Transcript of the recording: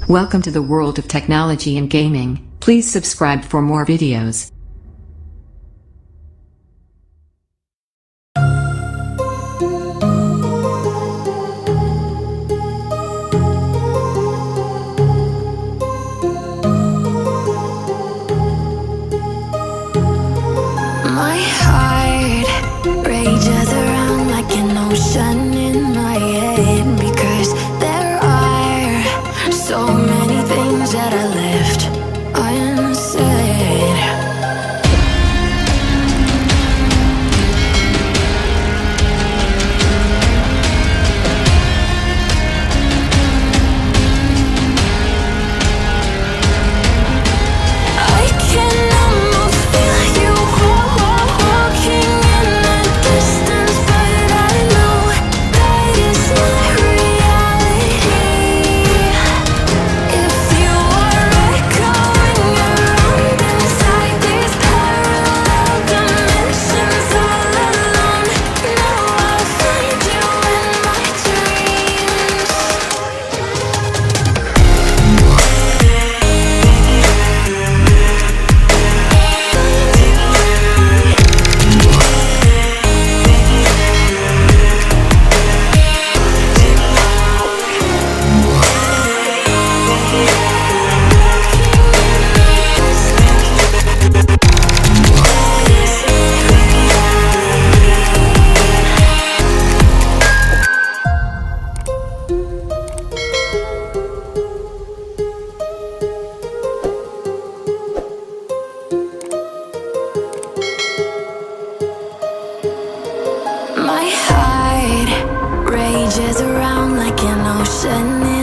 Welcome to the world of technology and gaming. Please subscribe for more videos. My heart rages around like an ocean in my head, because there are so many things that I left unsaid. I can almost feel you walking in the distance, but I know that it's not reality. If you are echoing around inside these parallel dimensions all alone, know I'll find you in my dreams. My heart rages around like an ocean